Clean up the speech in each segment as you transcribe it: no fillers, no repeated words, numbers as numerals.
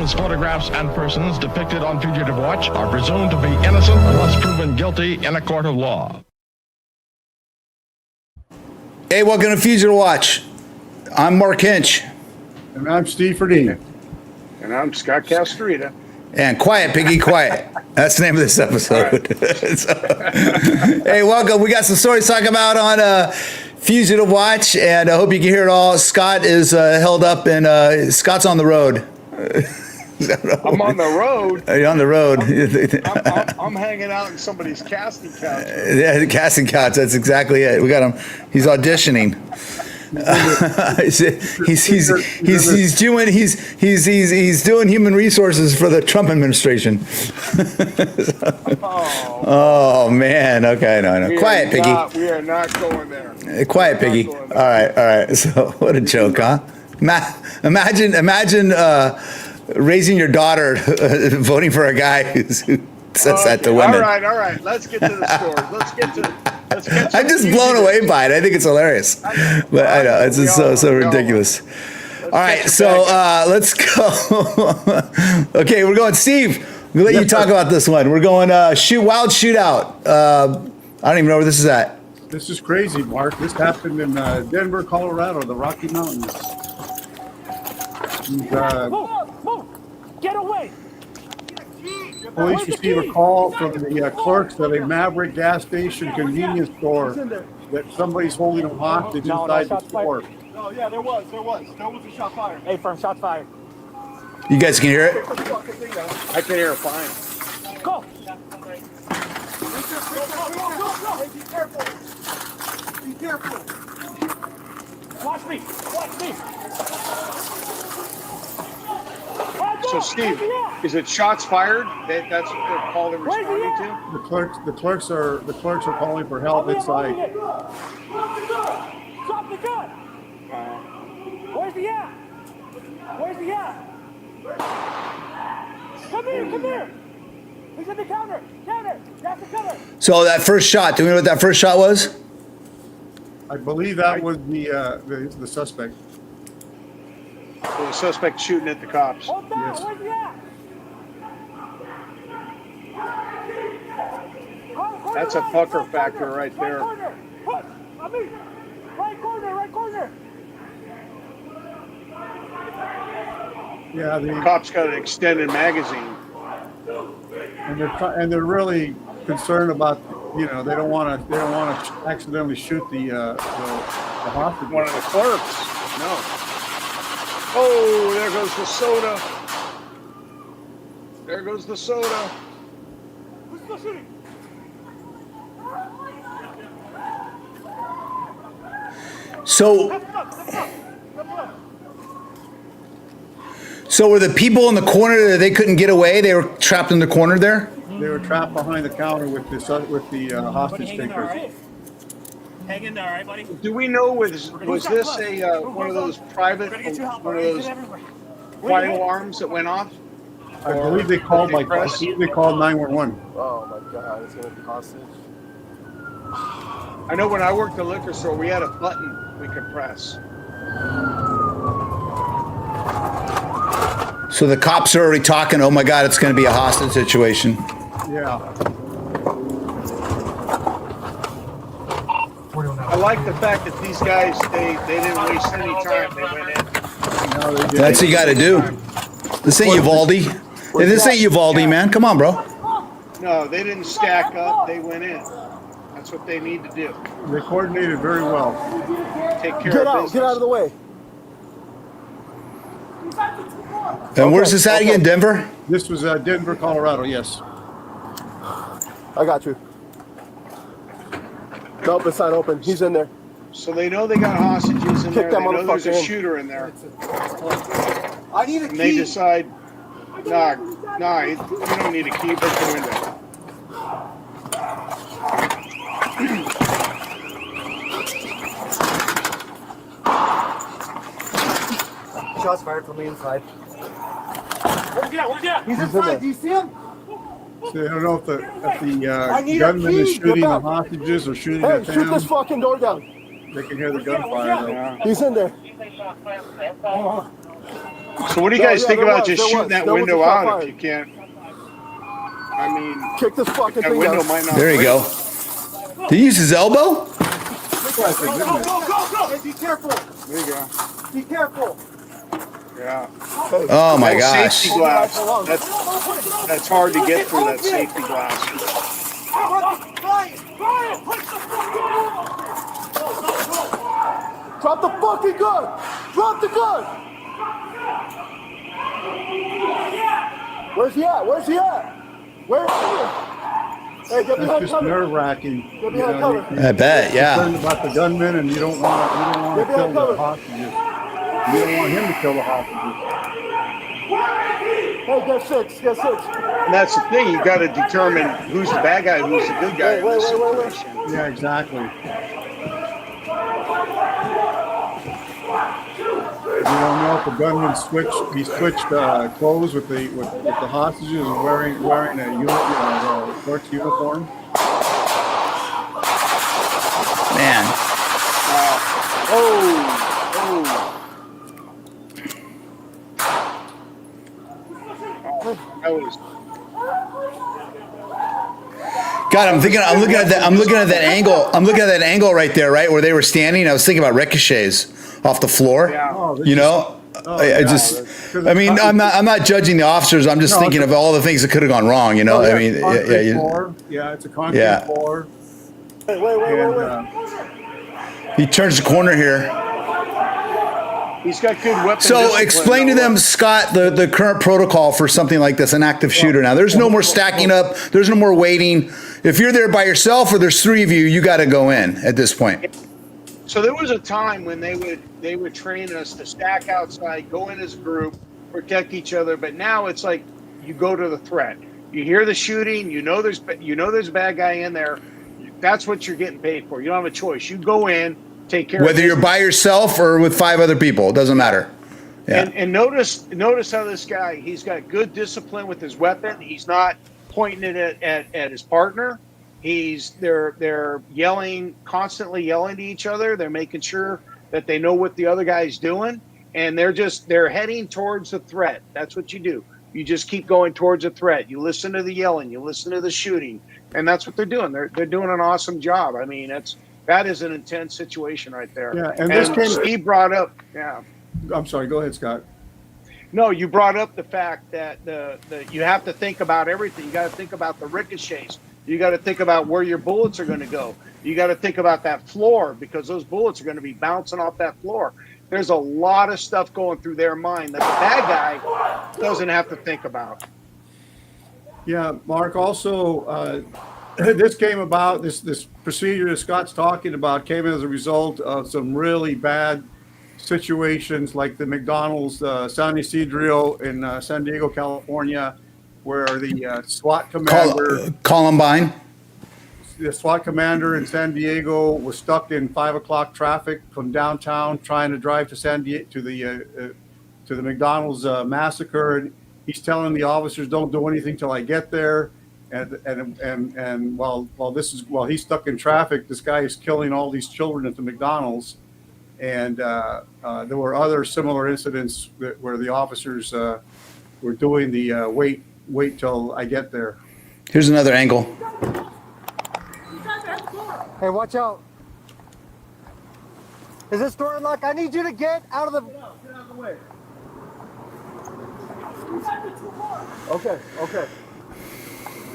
Persons, photographs, and persons depicted on Fugitive Watch are presumed to be innocent unless proven guilty in a court of law. Hey, welcome to Fugitive Watch. I'm Mark Hinch. And I'm Steve Ferdinand. And I'm Scott Castrita. And quiet, Piggy, quiet. That's the name of this episode. Hey, welcome. We got some stories to talk about on Fugitive Watch, and I hope you can hear it all. Scott is held up, and Scott's on the road. I'm on the road. You're on the road. I'm hanging out in somebody's casting couch. Yeah, the casting couch. That's exactly it. We got him. He's auditioning. He's doing human resources for the Trump administration. Oh man. Okay. No. Quiet, Piggy. We are not going there. Quiet, Piggy. All right. So what a joke, huh? Imagine raising your daughter voting for a guy who says that to women. All right. Let's get to the story. Let's get to. I'm just blown away by it. I think it's hilarious. But I know it's just so ridiculous. All right, so let's go. Okay, we're going. Steve, we'll let you talk about this one. We're going wild shootout. I don't even know where this is at. This is crazy, Mark. This happened in Denver, Colorado, the Rocky Mountains. Move! Get away! Police received a call from the clerks at a Maverick gas station convenience store that somebody's holding a hostage inside the store. Oh, yeah, there was. There was a shot fired. Hey, firm, shots fired. You guys can hear it? I can hear it fine. Go! Be careful. Watch me! So, Steve, is it shots fired? That's what they're calling responding to? The clerks are calling for help inside. Drop the gun! Where's he at? Come here! He's in the counter! That's the counter! So that first shot, do we know what that first shot was? I believe that was the suspect. The suspect shooting at the cops. Hold down! Yes. Where's he at? That's a pucker factor right there. Right corner! Push! On me! Right corner! Yeah, The cops got an extended magazine. and they're really concerned about, they don't want to accidentally shoot the hostage. One of the clerks. No. Oh, there goes the soda. Who's still shooting? So were the people in the corner that they couldn't get away? They were trapped in the corner there? They were trapped behind the counter with the hostage takers. Hang in there, all right, buddy? Do we know was this one of those private, one of those fire alarms that went off? I believe they called 911. Oh my God, it's gonna be hostage. I know when I worked at the liquor store, we had a button we could press. So the cops are already talking, oh my God, it's going to be a hostage situation. Yeah. I like the fact that these guys, they didn't waste any time. They went in. No, they didn't. That's what you got to do. This ain't Uvalde. Hey, this ain't Uvalde, man. Come on, bro. No, they didn't stack up. They went in. That's what they need to do. They coordinated very well. Take care of business. Get out of the way. And where's this at again? Denver? This was Denver, Colorado. Yes. I got you. Nope, it's not open. He's in there. So they know they got hostages in Kick there. that They know there's a motherfucker in. shooter in there. I need a And they decide, nah, you don't need a key. Break the window. Shots fired from the inside. Where's he at? He's inside. Do you see him? So I don't know if the I need a gunman key. is shooting Get the back. hostages or shooting Hey, at shoot this them. fucking door down. They can hear the gunfire though. He's in there. So what do you guys Yeah, think there about was, just there shooting was. that There was window a shot out if fired. you can't? I mean, Kick this fucking that thing window down. might not. There you break. go. Did he use his elbow? Go, hey, be careful. There you go. Be careful. Yeah. Oh my That gosh. safety glass. That's hard to get through that safety glass. Drop the fucking gun. Drop the gun. Where's he at? Where's he at? Where is he? Hey, get That's behind just cover. nerve-wracking. Get behind cover. I bet, yeah. Concerned about the gunman, and you don't want to Get kill behind cover. the hostages. You don't want him to kill the hostages. Hey, get six. Get six. And that's the thing. You got to determine who's the bad guy, who's the good guy in this Wait. situation. Yeah, exactly. You don't know if the gunman switched clothes with the hostages and wearing a the clerk's uniform. Man. That was. God, I'm looking at that angle. I'm looking at that angle right there, right where they were standing. I was thinking about ricochets off the floor. Yeah. Oh, You know, I mean, I'm not judging the officers. I'm just No, thinking of all the things that could have gone wrong. You know, I mean, concrete floor. Yeah, it's a concrete Yeah. floor. Wait. And, he turns the corner here. He's got good weapon. So discipline, explain to though. them, Scott, the current protocol for something like this, an active shooter. Now, there's no more stacking up. There's no more waiting. If you're there by yourself or there's three of you, you got to go in at this point. So there was a time when they would train us to stack outside, go in as a group, protect each other. But now it's like you go to the threat. You hear the shooting. You know there's a bad guy in there. That's what you're getting paid for. You don't have a choice. You go in, take care. Whether of you're by yourself or with 5 other people, it doesn't matter. Yeah. And notice how this guy, he's got good discipline with his weapon. He's not pointing it at his partner. They're constantly yelling to each other. They're making sure that they know what the other guy's doing, and they're heading towards the threat. That's what you do. You just keep going towards a threat. You listen to the yelling, you listen to the shooting, and that's what they're doing. They're doing an awesome job. I mean, that is an intense situation right there. Yeah, and this came- Steve brought up. Yeah. I'm sorry. Go ahead, Scott. No, you brought up the fact that you have to think about everything. You got to think about the ricochets. You got to think about where your bullets are going to go. You got to think about that floor because those bullets are going to be bouncing off that floor. There's a lot of stuff going through their mind that the bad guy doesn't have to think about. Yeah, Mark. Also, this came about. This procedure that Scott's talking about came as a result of some really bad situations, like the McDonald's San Ysidro in San Diego, California, where the SWAT commander, Columbine. the SWAT commander in San Diego, was stuck in 5 o'clock traffic from downtown, trying to drive to San Diego to the McDonald's massacre. And he's telling the officers, "Don't do anything till I get there." And while he's stuck in traffic, this guy is killing all these children at the McDonald's. And there were other similar incidents where the officers were doing the wait till I get there. Here's another angle. Hey, watch out. Is this door unlocked? I need you to get out of the... Get out of the way. Okay.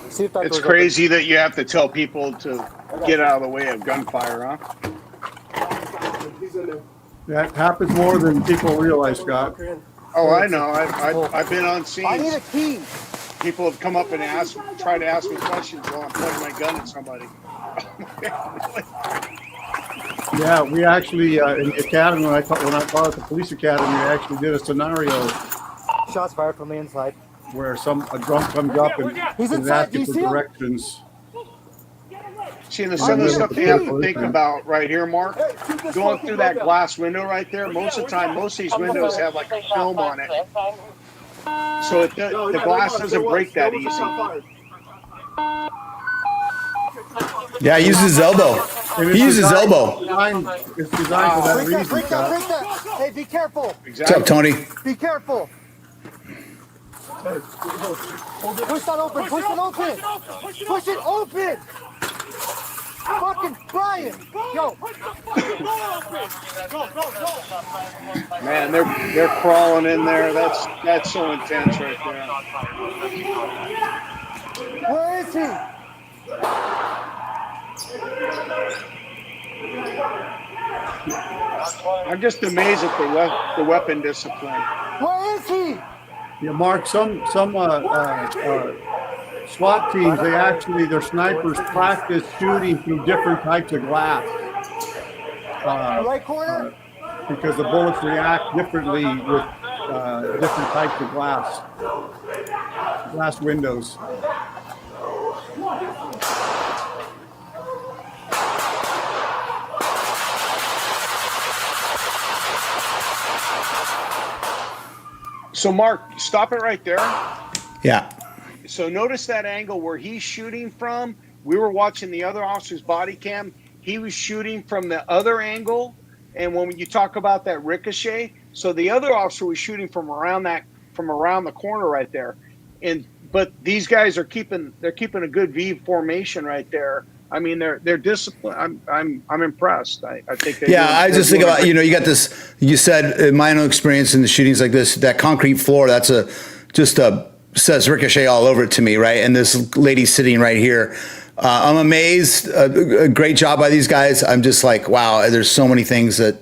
See if that It's door's crazy that you have to tell people to get out of the way of gunfire, huh? open. He's in there. That happens more than people realize, Scott. Oh, I know. I've been on I need a scenes. key. People have come up and tried to ask me questions while I'm pointing my gun at somebody. Yeah, we actually in the academy when I taught at the police academy, we actually did a scenario Shots fired from the inside. where a drunk comes up and He's is inside. Do asking you for see him? directions. See, and some of the stuff you have to think about right here, Mark, Hey, shoot this going fucking through that gun. glass window right there, most of the time, most of these windows have like a film on it. So the glass doesn't break that easy. Yeah, he uses his elbow. And He uses his elbow. It's designed for that Break that, reason, break that, Scott. break that. Hey, be careful. What's up, Tony? Be careful. Push that open. Push it open. Push it open. Fucking Brian. Yo. Man, they're crawling in there. That's so intense right there. Where is he? I'm just amazed at the weapon discipline. Where is he? Yeah, Mark, some SWAT teams, their snipers practice shooting through different types of glass. Right corner? Because the bullets react differently with different types of glass windows. So, Mark, stop it right there. Yeah. So notice that angle where he's shooting from. We were watching the other officer's body cam. He was shooting from the other angle. And when you talk about that ricochet, so the other officer was shooting from around the corner right there. But these guys are keeping a good V formation right there. I mean, they're disciplined. I'm impressed. I think they. Yeah, I just think about, you got this, you said in my own experience in the shootings like this, that concrete floor, says ricochet all over it to me, right? And this lady sitting right here, I'm amazed. A great job by these guys. I'm just like, wow, there's so many things that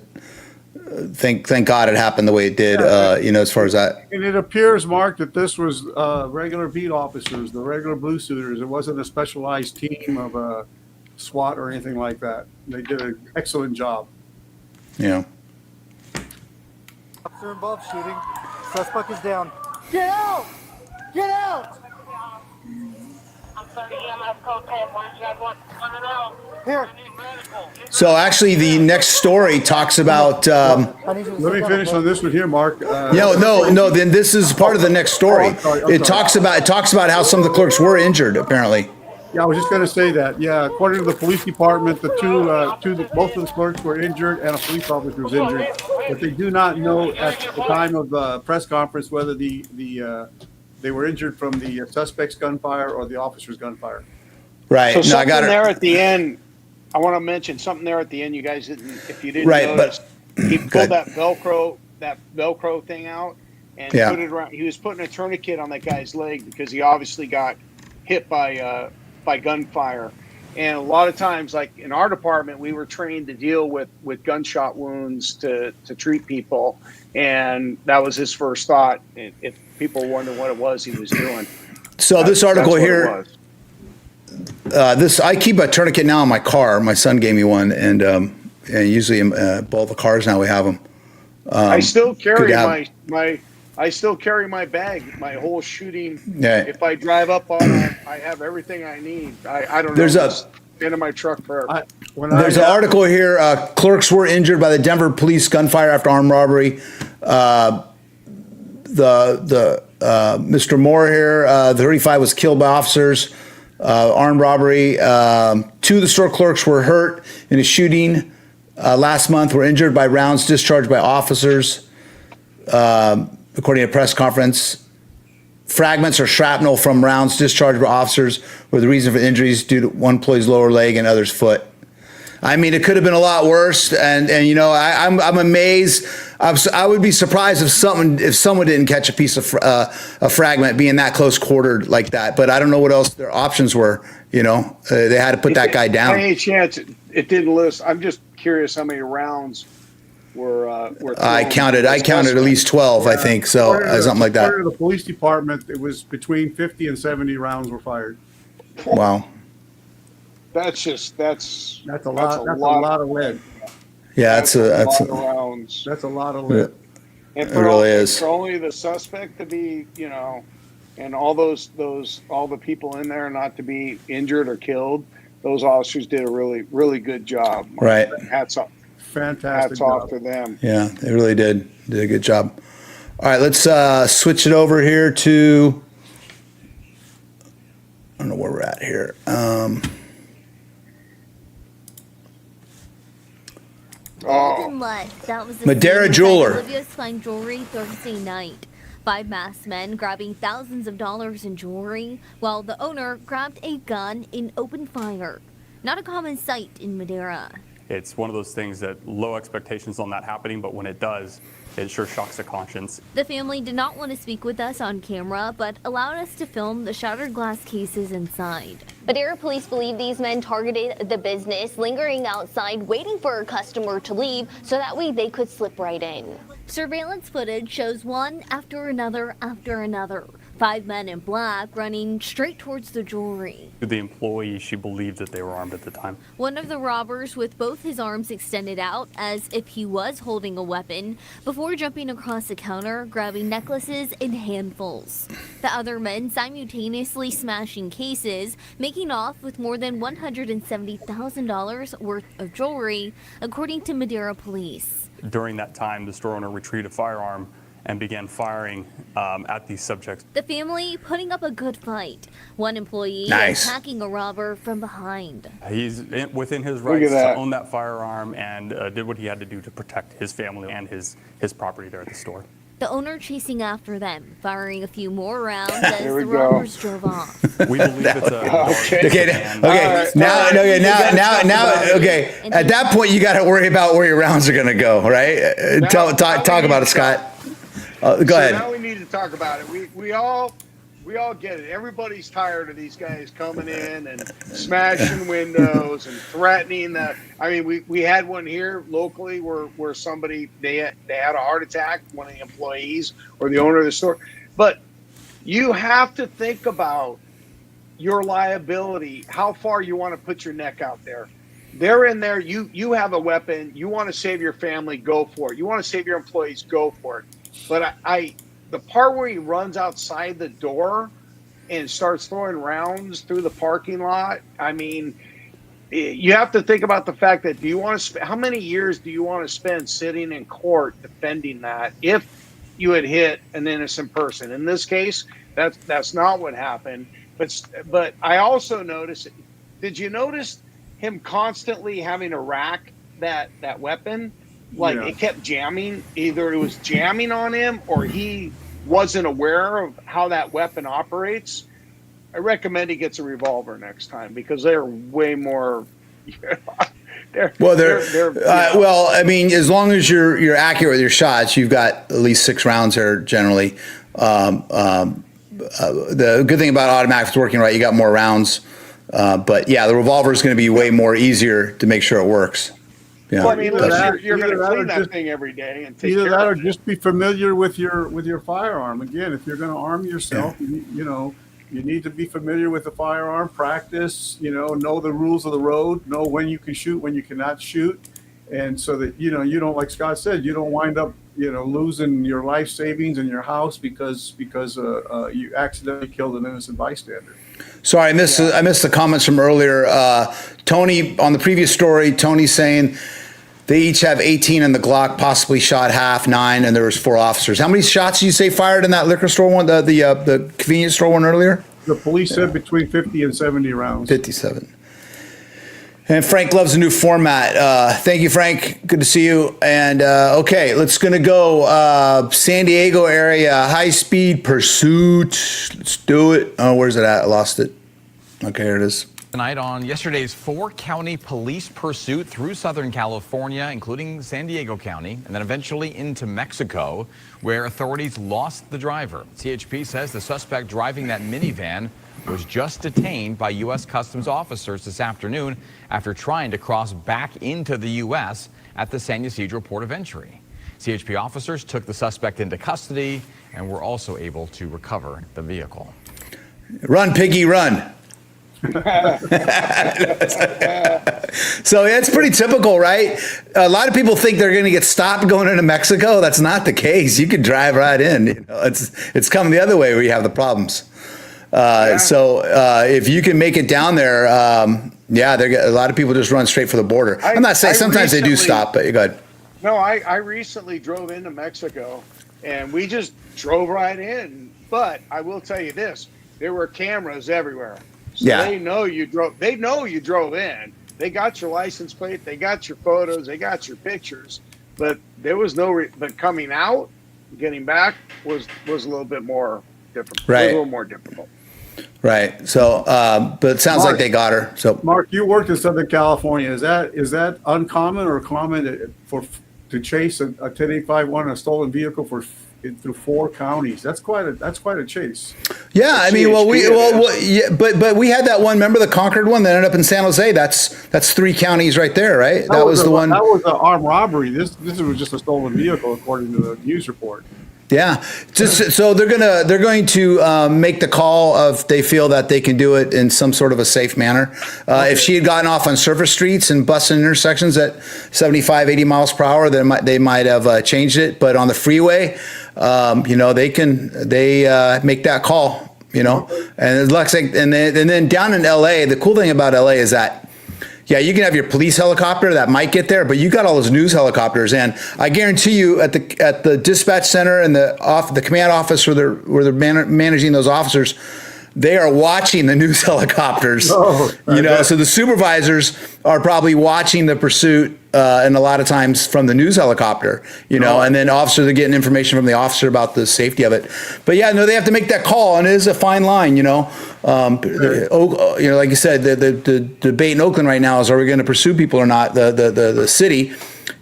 thank God it happened the way it did, as far as that. And it appears, Mark, that this was regular beat officers, the regular blue suiters. It wasn't a specialized team of SWAT or anything like that. They did an excellent job. Yeah. Officer above shooting. Suspect is down. Get out! Get out! Here. So actually, the next story talks about. Let me finish on this one here, Mark. No. Then this is part of the next story. It talks about how some of the clerks were injured. Apparently. Yeah, I was just going to say that. Yeah, according to the police department, both of the clerks were injured and a police officer was injured, but they do not know at the time of the press conference whether they were injured from the suspect's gunfire or the officer's gunfire. Right. So something I got there at the end. I want to mention something there at the end. You guys didn't, if you didn't Right, notice, he pulled good. that Velcro thing out and put it around. He was putting a tourniquet on that guy's leg because he obviously got hit by gunfire. And a lot of times, like in our department, we were trained to deal with gunshot wounds to treat people, and that was his first thought. If people wonder what it was he was doing. So this article That's what here. it was. I keep a tourniquet now in my car. My son gave me one, and usually in both the cars now we have them. I still carry good to have. I still carry my bag, my whole shooting. Yeah. If I drive up on it, I have everything I need. I don't know. There's It's in my truck forever. There's an article here. Clerks were injured by the Denver police gunfire after armed robbery. Mr. Moore here, the 35 was killed by officers. Armed robbery. 2 of the store clerks were hurt in a shooting last month. Were injured by rounds discharged by officers. According to a press conference, fragments or shrapnel from rounds discharged by officers were the reason for the injuries due to one employee's lower leg and other's foot. I mean, it could have been a lot worse, and I'm amazed. I would be surprised if someone didn't catch a piece of a fragment being that close quartered like that. But I don't know what else their options were. They had to put that guy down. By any chance it didn't list? I'm just curious how many rounds were I counted at least 12, I think, so something like that. According to the police department, it was between 50 and 70 rounds were fired. Wow. That's a lot. That's a lot of lead. Yeah, that's a lot of rounds. That's a lot of lead. And It really is. For only the suspect to be, and all the people in there not to be injured or killed, those officers did a really, really good job. Right. Hats off. Fantastic Hats job. off to them. Yeah, they really did. Did a good job. All right, let's switch it over here to, I don't know where we're at here. Golden Lush. That was the Madera scene inside Jeweler. Olivia's fine jewelry Thursday night. 5 masked men grabbing thousands of dollars in jewelry, while the owner grabbed a gun in open fire. Not a common sight in Madeira. It's one of those things that low expectations on that happening, but when it does, it sure shocks the conscience. The family did not want to speak with us on camera, but allowed us to film the shattered glass cases inside. Madeira police believe these men targeted the business, lingering outside, waiting for a customer to leave so that way they could slip right in. Surveillance footage shows one after another after another. 5 men in black running straight towards the jewelry. The employee, she believed that they were armed at the time. One of the robbers with both his arms extended out as if he was holding a weapon before jumping across the counter, grabbing necklaces in handfuls. The other men simultaneously smashing cases, making off with more than $170,000 worth of jewelry, according to Madeira police. During that time, the store owner retrieved a firearm and began firing at these subjects. The family putting up a good fight. One employee attacking a robber from behind. He's within his rights to own that firearm and did what he had to do to protect his family and his property there at the store. The owner chasing after them, firing a few more rounds as the robbers drove off. We believe it's a okay. Now, at that point, you got to worry about where your rounds are going to go, right? Talk about it, Scott. Go ahead. Now we need to talk about it. We all get it. Everybody's tired of these guys coming in and smashing windows and threatening that. I mean, we had one here locally where somebody they had a heart attack, one of the employees or the owner of the store. But you have to think about your liability, how far you want to put your neck out there. They're in there. You have a weapon. You want to save your family, go for it. You want to save your employees, go for it. But the part where he runs outside the door and starts throwing rounds through the parking lot, I mean, you have to think about the fact that how many years do you want to spend sitting in court defending that if you had hit an innocent person? In this case, that's not what happened. But I also noticed, did you notice him constantly having to rack that weapon? Like it kept jamming. Either it was jamming on him or he wasn't aware of how that weapon operates. I recommend he gets a revolver next time because they're way more. Well, I mean, as long as you're accurate with your shots, you've got at least 6 rounds there generally. The good thing about automatics working right, you got more rounds. But yeah, the revolver is going to be way more easier to make sure it works. Yeah. Well, I mean, you're going to clean that thing every day and take either care that of or just be familiar with your firearm. Again, if you're going to arm yourself, you need to be familiar with the firearm, practice, know the rules of the road, know when you can shoot, when you cannot shoot. And so that, you don't, like Scott said, you don't wind up, losing your life savings and your house because you accidentally killed an innocent bystander. Sorry, I missed the comments from earlier. Tony, on the previous story, Tony's saying they each have 18 in the Glock, possibly shot half, 9, and there was 4 officers. How many shots did you say fired in that liquor store one, the convenience store one earlier? The police said between 50 and 70 rounds. 57. And Frank loves the new format. Thank you, Frank. Good to see you. And okay, let's gonna go San Diego area, high-speed pursuit. Let's do it. Oh, where's it at? I lost it. Okay, here it is. Tonight on yesterday's 4-county police pursuit through Southern California, including San Diego County, and then eventually into Mexico, where authorities lost the driver. CHP says the suspect driving that minivan was just detained by U.S. Customs officers this afternoon after trying to cross back into the U.S. at the San Ysidro port of entry. CHP officers took the suspect into custody and were also able to recover the vehicle. Run, Piggy, run. So it's pretty typical, right? A lot of people think they're going to get stopped going into Mexico. That's not the case. You can drive right in. It's coming the other way where you have the problems. So if you can make it down there, a lot of people just run straight for the border. I'm not saying sometimes they do stop, but you go ahead. No, I recently drove into Mexico and we just drove right in. But I will tell you this, there were cameras everywhere. So they know you drove. They know you drove in. They got your license plate. They got your photos. They got your pictures. But there was no. But coming out, Getting back was a little bit more difficult. Right. A little more difficult. Right. So, but it sounds like they got her. So, Mark, you worked in Southern California. Is that uncommon or common to chase a 10851, a stolen vehicle through 4 counties? That's quite a chase. yeah, I mean, but we had that one. Remember the Concord one that ended up in San Jose? That's 3 counties right there, right? That was the one. That was an armed robbery. This was just a stolen vehicle, according to the news report. Yeah, just so they're going to make the call if they feel that they can do it in some sort of a safe manner. If she had gotten off on surface streets and busting intersections at 75, 80 miles per hour, they might have changed it. But on the freeway, they make that call. And like, and then down in LA, the cool thing about LA is that. Yeah, you can have your police helicopter that might get there, but you got all those news helicopters, and I guarantee you, at the dispatch center and the command office where they're managing those officers, they are watching the news helicopters. So the supervisors are probably watching the pursuit, and a lot of times from the news helicopter, and then officers are getting information from the officer about the safety of it. But yeah, no, they have to make that call, and it is a fine line, like you said, the debate in Oakland right now is, are we going to pursue people or not, the city?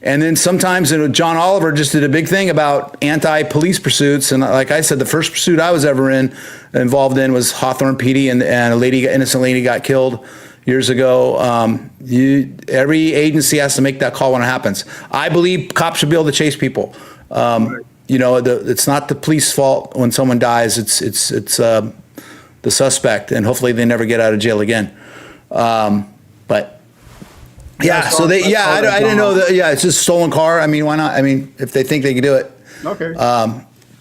And then sometimes, John Oliver just did a big thing about anti-police pursuits. And like I said, the first pursuit I was ever involved in was Hawthorne PD, and innocent lady got killed years ago. Every agency has to make that call when it happens. I believe cops should be able to chase people. It's not the police fault when someone dies. It's the suspect, and hopefully they never get out of jail again. But yeah, so I didn't know that. Yeah, it's just a stolen car. I mean, why not? I mean, if they think they can do it. Okay.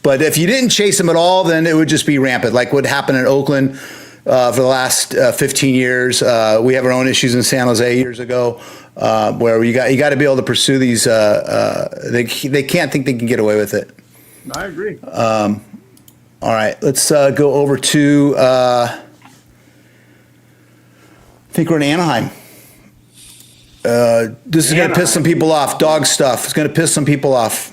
But if you didn't chase them at all, then it would just be rampant, like what happened in Oakland for the last 15 years. We have our own issues in San Jose years ago, where you got to be able to pursue these. They can't think they can get away with it. I agree. All right, let's go over to, I think we're in Anaheim. This is going to piss some people off. Dog stuff. It's going to piss some people off.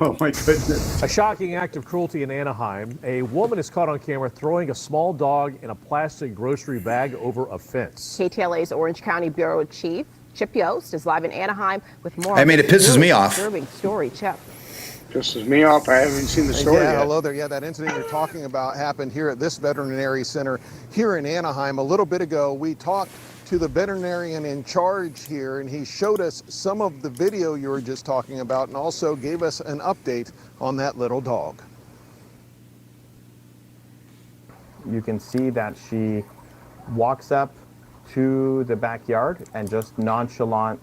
Oh, my goodness. A shocking act of cruelty in Anaheim. A woman is caught on camera throwing a small dog in a plastic grocery bag over a fence. KTLA's Orange County Bureau Chief Chip Yost is live in Anaheim with more. I mean, it pisses me off. Disturbing story, Chip. Pisses me off. I haven't seen the story yet. Hello there. Yeah, that incident you're talking about happened here at this veterinary center here in Anaheim. A little bit ago, we talked to the veterinarian in charge here, and he showed us some of the video you were just talking about and also gave us an update on that little dog. You can see that she walks up to the backyard and just nonchalant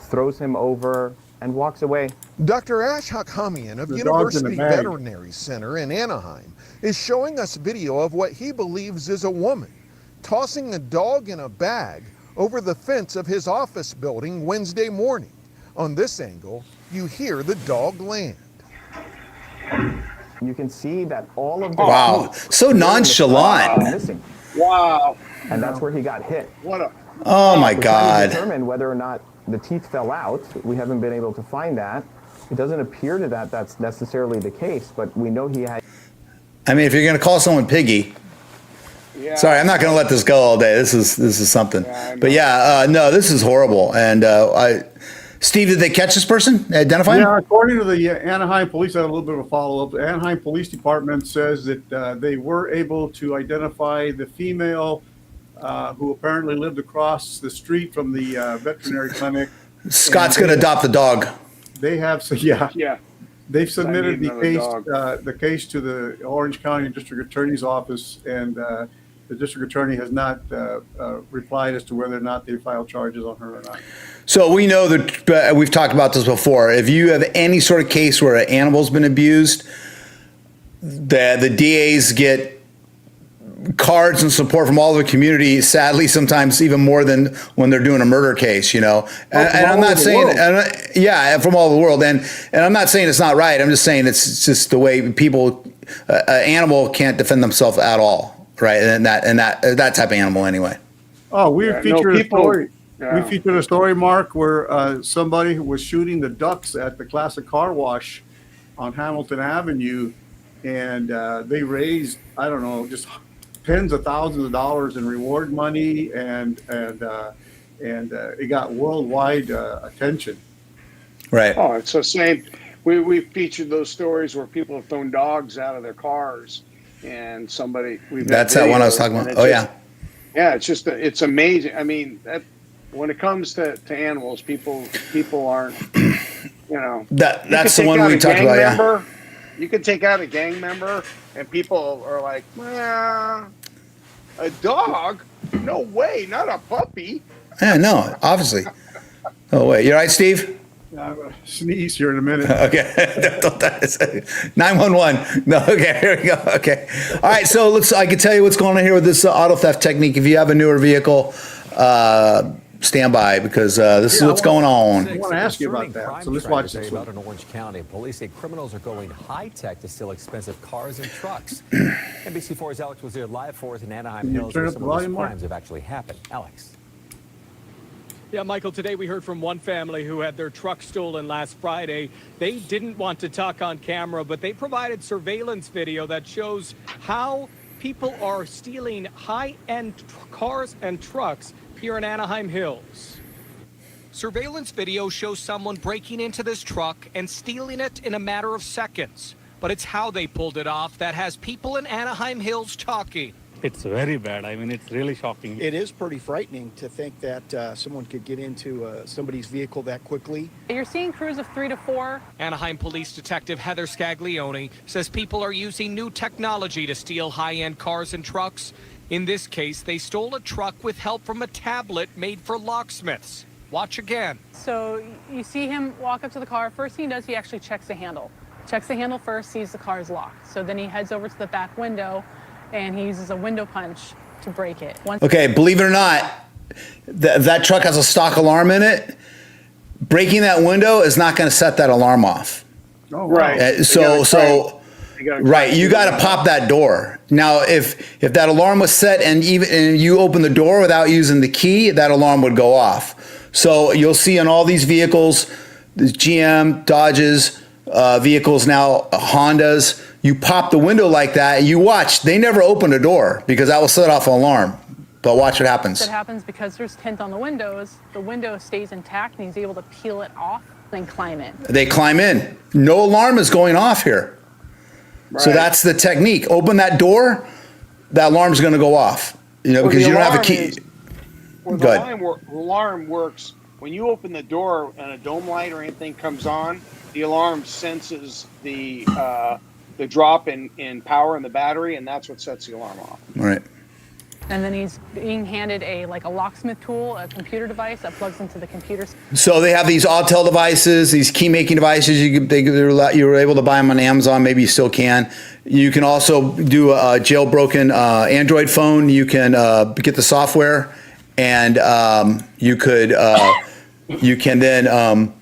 throws him over and walks away. Dr. Ash Hakamian of University Veterinary Center in Anaheim is showing us video of what he believes is a woman tossing a dog in a bag over the fence of his office building Wednesday morning. On this angle, you hear the dog land. You can see that all of the wow, so nonchalant. Missing. Wow. And that's where he got hit. What a Oh my God. To determine whether or not the teeth fell out. We haven't been able to find that. It doesn't appear to that's necessarily the case, but we know he had. I mean, if you're going to call someone Piggy. Yeah. Sorry, I'm not going to let this go all day. This is something. But yeah, no, this is horrible. And Steve, did they catch this person? Identify him? Yeah, according to the Anaheim police, I had a little bit of a follow-up. The Anaheim Police Department says that they were able to identify the female who apparently lived across the street from the veterinary clinic. Scott's going to adopt the dog. They have, so yeah. Yeah. They've submitted the case to the Orange County District Attorney's Office, and the district attorney has not replied as to whether or not they filed charges on her or not. So we know that we've talked about this before. If you have any sort of case where an animal's been abused, the DAs get cards and support from all the community, sadly, sometimes even more than when they're doing a murder case, you know. And I'm not saying, from all over the world. And I'm not saying it's not right. I'm just saying it's just the way people, animal can't defend themselves at all, right? And that type of animal anyway. Oh, we featured a story. Yeah. We featured a story, Mark, where somebody who was shooting the ducks at the Classic Car Wash on Hamilton Avenue, and they raised, I don't know, just tens of thousands of dollars in reward money, and it got worldwide attention. Right. Oh, it's the same. We featured those stories where people have thrown dogs out of their cars, and somebody. That's that one I was talking about. Oh, yeah. Yeah, it's amazing. I mean, when it comes to animals, people aren't, That's the one we talked about. Yeah. You could take out a gang member, and people are like, well, a dog? No way, not a puppy. Yeah, no, obviously. Oh wait, you all right, Steve? I'm gonna sneeze here in a minute. Okay. 911. No, okay, here we go. Okay. All right, so I can tell you what's going on here with this auto theft technique. If you have a newer vehicle, stand by, because this is what's going on. I want to ask you about that. So let's watch this one. Out in Orange County, police say criminals are going high-tech to steal expensive cars and trucks. NBC4's Alex was there live for us in Anaheim Hills, where some of those crimes have actually happened. Alex. Yeah, Michael, today we heard from one family who had their truck stolen last Friday. They didn't want to talk on camera, but they provided surveillance video that shows how people are stealing high-end cars and trucks here in Anaheim Hills. Surveillance video shows someone breaking into this truck and stealing it in a matter of seconds. But it's how they pulled it off that has people in Anaheim Hills talking. It's very bad. I mean, it's really shocking. It is pretty frightening to think that someone could get into somebody's vehicle that quickly. You're seeing crews of 3 to 4. Anaheim Police Detective Heather Scaglione says people are using new technology to steal high-end cars and trucks. In this case, they stole a truck with help from a tablet made for locksmiths. Watch again. So you see him walk up to the car. First thing he does, he actually checks the handle. Checks the handle first, sees the car is locked. So then he heads over to the back window, and he uses a window punch to break it. Okay, believe it or not, that truck has a stock alarm in it. Breaking that window is not going to set that alarm off. Oh, right. Right, you got to pop that door. Now, if that alarm was set and you open the door without using the key, that alarm would go off. So you'll see on all these vehicles, the GM, Dodges, vehicles now, Hondas, you pop the window like that, and you watch. They never open a door because that will set off an alarm. But watch what happens. That happens because there's tint on the windows. The window stays intact, and he's able to peel it off and climb in. They climb in. No alarm is going off here. Right. So that's the technique. Open that door, that alarm's going to go off. Because you don't have a key. The alarm works when you open the door and a dome light or anything comes on. The alarm senses the drop in power in the battery, and that's what sets the alarm off. Right. And then he's being handed a locksmith tool, a computer device that plugs into the computer. So they have these Autel devices, these key making devices. You were able to buy them on Amazon. Maybe you still can. You can also do a jailbroken Android phone. You can get the software, and you can then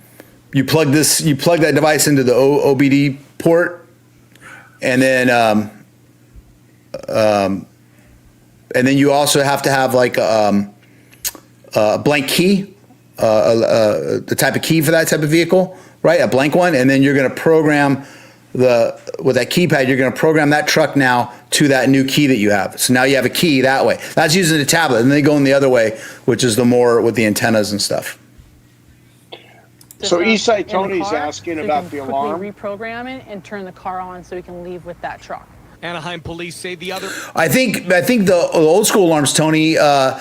you plug that device into the OBD port, and then you also have to have like a blank key, the type of key for that type of vehicle, right? A blank one, and then you're going to program with that keypad. You're going to program that truck now to that new key that you have. So now you have a key that way. That's using a tablet, and they go in the other way, which is the more with the antennas and stuff. So Eastside Tony's asking about the alarm. Reprogram it and turn the car on so he can leave with that truck. Anaheim police say the other. I think the old school alarms, Tony. A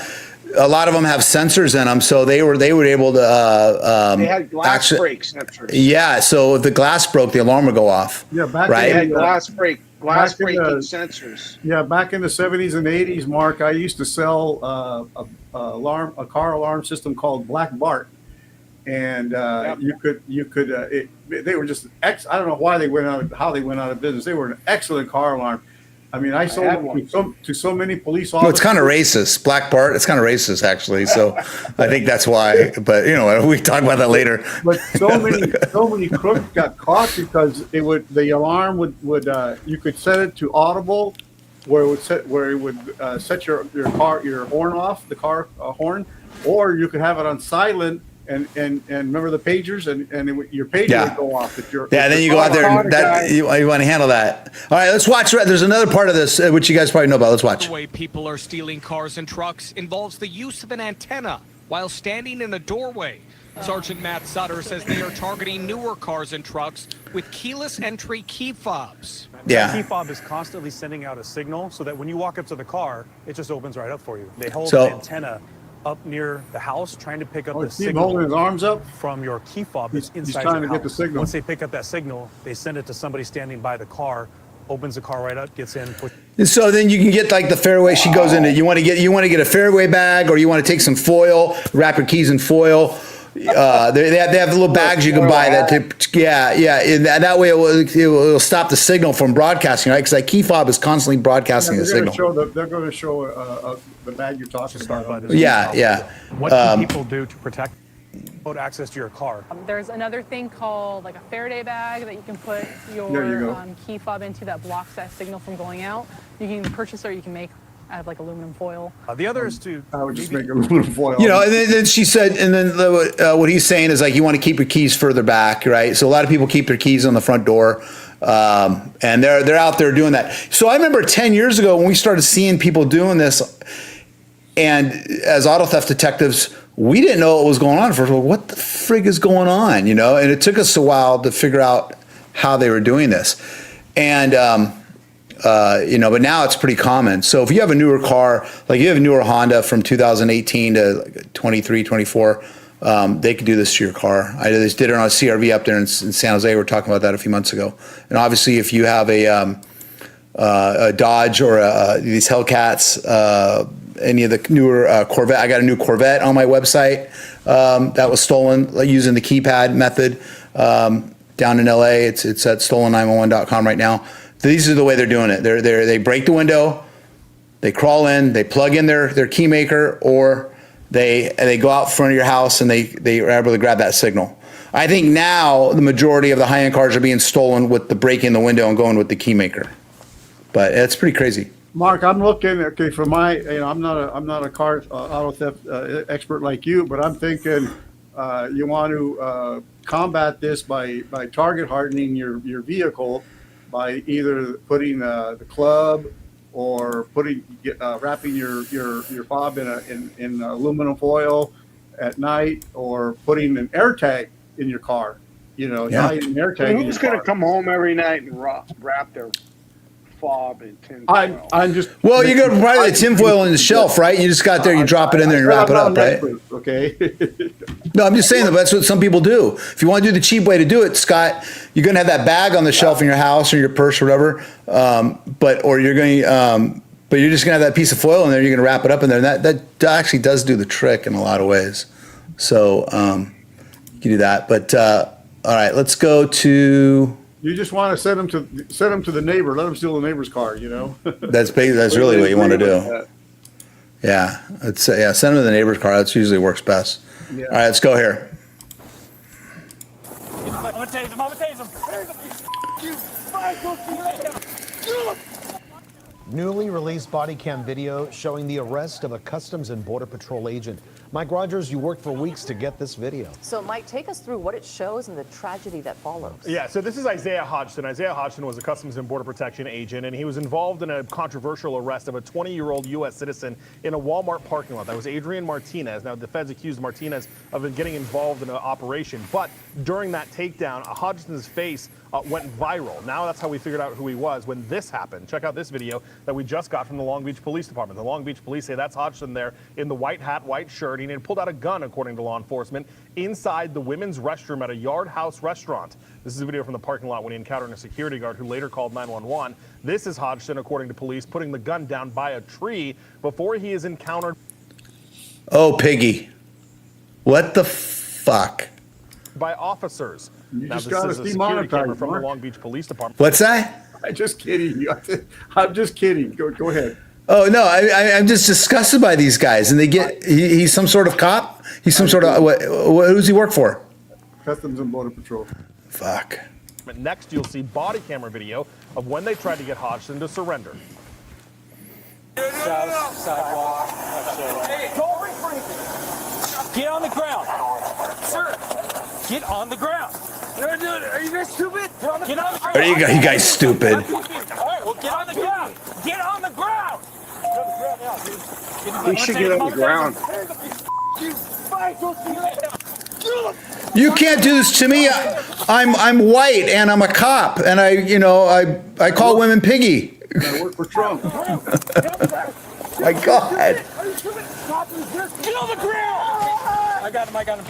lot of them have sensors in them, so they were able to. They had glass break sensors. Yeah, so if the glass broke, the alarm would go off. Yeah, right. They had glass breaking sensors. Yeah, back in the 70s and 80s, Mark, I used to sell a car alarm system called Black Bart. And they were just I don't know why how they went out of business. They were an excellent car alarm. I mean, I sold them to so many police officers. No, it's kind of racist, Black Bart. It's kind of racist, actually. So I think that's why. But we talk about that later. But so many crooks got caught because the alarm would you could set it to audible, where it would set your horn off, the car horn, or you could have it on silent. and remember the pagers, and your pager would go off. Then you go out there and you want to handle that. All right, let's watch. There's another part of this which you guys probably know about. Let's watch. The way people are stealing cars and trucks involves the use of an antenna while standing in a doorway. Sergeant Matt Sutter says they are targeting newer cars and trucks with keyless entry key fobs. Yeah. The key fob is constantly sending out a signal so that when you walk up to the car, it just opens right up for you. They hold an antenna up near the house trying to pick up the signal. Holding his arms up from your key fob that's inside he's trying your to house. get the signal. Once they pick up that signal, they send it to somebody standing by the car, opens the car right up, gets in. And so then you can get like the fairway. She goes into. You want to get a fairway bag, or you want to take some foil, wrap your keys in foil. They have little bags you can buy that. And that way it will stop the signal from broadcasting, right? Because that key fob is constantly broadcasting the signal. They're going to show the bag you're talking about. What can people do to protect access to your car? There's another thing called like a Faraday bag that you can put your key fob into that blocks that signal from going out. You can purchase or you can make out of like aluminum foil. The other is to I would just make aluminum foil. You know, and then she said, and then what he's saying is like you want to keep your keys further back, right? So a lot of people keep their keys on the front door, and they're out there doing that. So I remember 10 years ago when we started seeing people doing this, and as auto theft detectives, we didn't know what was going on. First of all, what the frig is going on? You know, and it took us a while to figure out how they were doing this, and but now it's pretty common. So if you have a newer car, like you have a newer Honda from 2018 to 23, 24, they could do this to your car. I just did it on a CRV up there in San Jose. We were talking about that a few months ago. And obviously, if you have a Dodge or these Hellcats, any of the newer Corvette, I got a new Corvette on my website that was stolen using the keypad method down in LA. It's at stolen911.com right now. These are the way they're doing it. They break the window, they crawl in, they plug in their key maker, or they go out front of your house and they are able to grab that signal. I think now the majority of the high-end cars are being stolen with the breaking the window and going with the key maker. But it's pretty crazy. Mark, I'm looking. Okay, for my, I'm not a car auto theft expert like you, but I'm thinking you want to combat this by target hardening your vehicle. By either putting the club or wrapping your fob in aluminum foil at night, or putting an air tag in your car. An air tag. Who's going to come home every night and wrap their fob in tin foil? I'm just. Well, you got probably the tinfoil in the shelf, right? You just got there, you drop it in there and wrap it up, right? Okay. No, I'm just saying that's what some people do. If you want to do the cheap way to do it, Scott, you're going to have that bag on the shelf in your house or your purse or whatever. But you're just going to have that piece of foil in there. You're going to wrap it up in there, and that actually does do the trick in a lot of ways. So you can do that. But all right, let's go to. You just want to send them to the neighbor. Let them steal the neighbor's car. That's really what you want to do. Yeah, send them to the neighbor's car. That's usually works best. Yeah. All right, let's go here. I'm gonna tase him. Newly released body cam video showing the arrest of a Customs and Border Patrol agent. Mike Rogers, you worked for weeks to get this video. So, Mike, take us through what it shows and the tragedy that follows. Yeah, so this is Isaiah Hodgson. Isaiah Hodgson was a Customs and Border Protection agent, and he was involved in a controversial arrest of a 20-year-old U.S. citizen in a Walmart parking lot. That was Adrian Martinez. Now, the feds accused Martinez of getting involved in an operation, but during that takedown, Hodgson's face went viral. Now that's how we figured out who he was when this happened. Check out this video that we just got from the Long Beach Police Department. The Long Beach Police say that's Hodgson there in the white hat, white shirt. He had pulled out a gun, according to law enforcement, inside the women's restroom at a Yard House restaurant. This is a video from the parking lot when he encountered a security guard who later called 911. This is Hodgson, according to police, putting the gun down by a tree before he is encountered. Oh, Piggy. What the fuck? By officers. You now, just this got is to a security camera demonetize, from Mark. the Long Beach Police Department. What's that? I'm just kidding. I'm just kidding. Go ahead. Oh, no, I'm just disgusted by these guys. And he's some sort of cop? He's some sort of, who does he work for? Customs and Border Patrol. Fuck. Next, you'll see body camera video of when they tried to get Hodgson to surrender. Sidewalk. Hey, don't refrain. Get on the ground. Get on the ground. Are you guys stupid? Get on the ground. Are you guys stupid? All right, well, get on the ground. Get on the ground. He should get on the ground. You can't do this to me. I'm white and I'm a cop, and I call women Piggy. I work for Trump. My God. Get on the ground. I got him.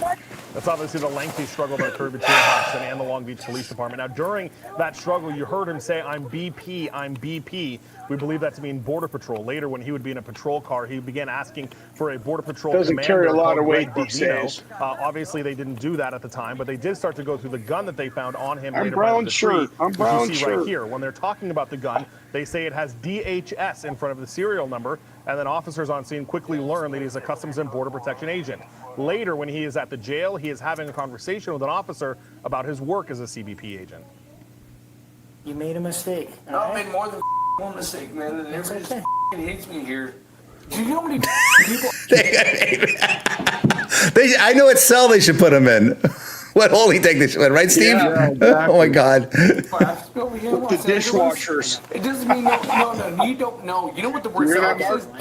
That's obviously the lengthy struggle that occurred between Hodgson and the Long Beach Police Department. Now, during that struggle, you heard him say, "I'm BP, I'm BP." We believe that to mean Border Patrol. Later, when he would be in a patrol car, he began asking for a Border Patrol Doesn't commander carry a lot of called weight Greg these Bordino. days. Obviously, they didn't do that at the time, but they did start to go through the gun that they found on him. I'm later brown by the tree, shirt. I'm which brown you see right shirt. here. When they're talking about the gun, they say it has DHS in front of the serial number, and then officers on scene quickly learn that he's a Customs and Border Protection agent. Later, when he is at the jail, he is having a conversation with an officer about his work as a CBP agent. You made a mistake. No, I made more than one mistake, man. And everybody just hates me here. Do you know how many people? I know what cell they should put him in. What hole he take this in, right, Steve? Yeah, exactly. Oh my God. The dishwashers. It doesn't mean no, you don't know. You know what the word is? DOXXED,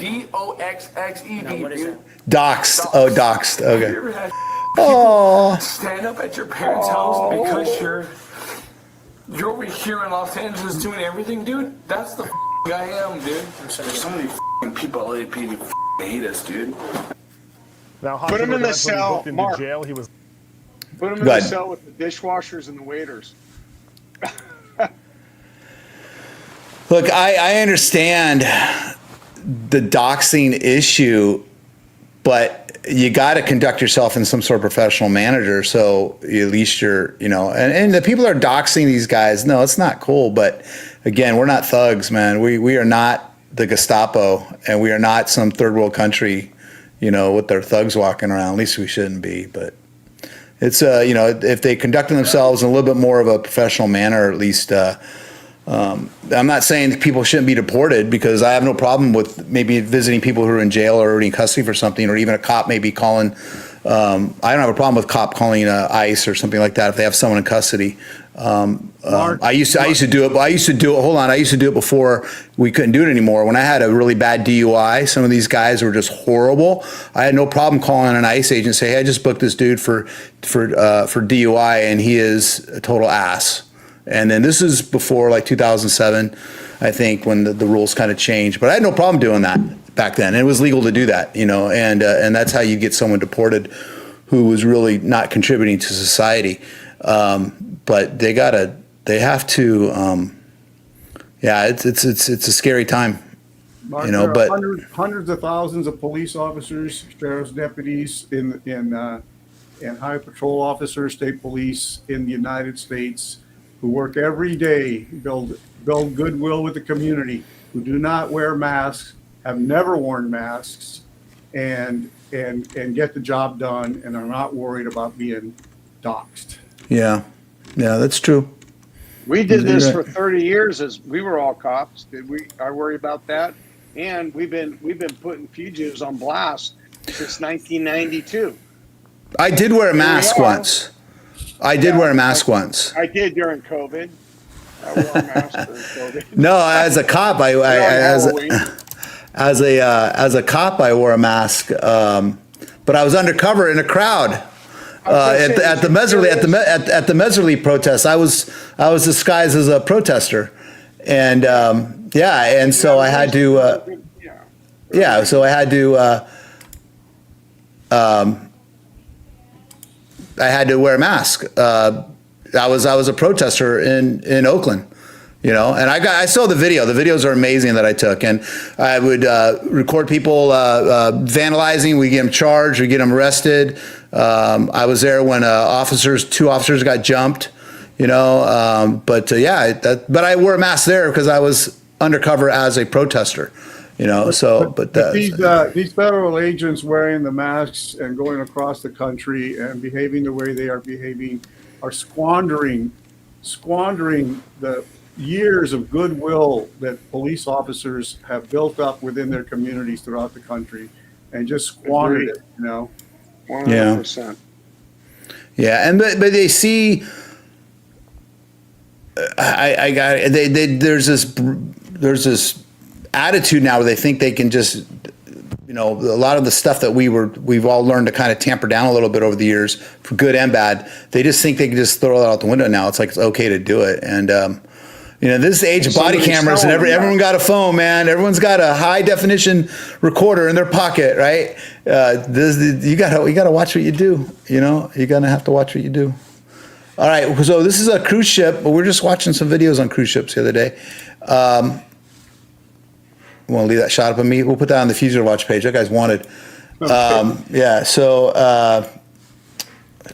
dude. Doxed. Oh, doxed. Have you Okay. ever had Oh. stand up at your parents' house because you're over here in Los Angeles doing everything, dude? That's the guy I am, dude. There's so many people at LAPD who hate us, dude. Now, Put him in the when he cell, booked into Mark. jail, he was. Put him in Go the ahead. cell with the dishwashers and the waiters. Look, I understand the doxing issue, but you got to conduct yourself in some sort of professional manner. So at least you're, and the people are doxing these guys. No, it's not cool. But again, we're not thugs, man. We are not the Gestapo, and we are not some third world country, with their thugs walking around. At least we shouldn't be. But it's, if they conducted themselves in a little bit more of a professional manner, at least. I'm not saying that people shouldn't be deported, because I have no problem with maybe visiting people who are in jail or already in custody for something, or even a cop maybe calling. I don't have a problem with cop calling ICE or something like that if they have someone in custody. I used to do it. But I used to do it. Hold on, I used to do it before we couldn't do it anymore. When I had a really bad DUI, some of these guys were just horrible. I had no problem calling an ICE agent and say, "Hey, I just booked this dude for DUI, and he is a total ass." And then this is before like 2007, I think, when the rules kind of changed. But I had no problem doing that back then. It was legal to do that, and that's how you get someone deported who was really not contributing to society. But they have to. It's a scary time, Mark, But there are hundreds of thousands of police officers, sheriff's deputies, and highway patrol officers, state police in the United States, who work every day, build goodwill with the community, who do not wear masks, have never worn masks, and get the job done, and are not worried about being doxxed. yeah, that's true. We did this Right. for 30 years as we were all cops. Did we? I worry about that. And we've been putting fugitives on blast since 1992. I did wear a mask once. I did wear a mask once. I did during COVID. I wore a mask during COVID. No, as a cop, as a cop, I wore a mask, but I was undercover in a crowd at the Meserly protest. I was disguised as a protester, and and so I had to I had to wear a mask. I was a protester in Oakland, and I saw the video. The videos are amazing that I took, and I would record people vandalizing. We get them charged. We get them arrested. I was there when two officers got jumped, but I wore a mask there because I was undercover as a protester. But these federal agents wearing the masks and going across the country and behaving the way they are behaving are squandering the years of goodwill that police officers have built up within their communities throughout the country, and just squandered it. 100%. Yeah, and but they see. I got it. There's this attitude now where they think they can just, a lot of the stuff that we've all learned to kind of tamper down a little bit over the years, for good and bad. They just think they can just throw it out the window now. It's like it's okay to do it, and this age of body cameras and everyone got a phone, man. Everyone's got a high definition recorder in their pocket, right? You gotta watch what you do. You're gonna have to watch what you do. All right, so this is a cruise ship, but we're just watching some videos on cruise ships the other day. Want to leave that shot up of me? We'll put that on the Fugitive Watch page. That guy's wanted.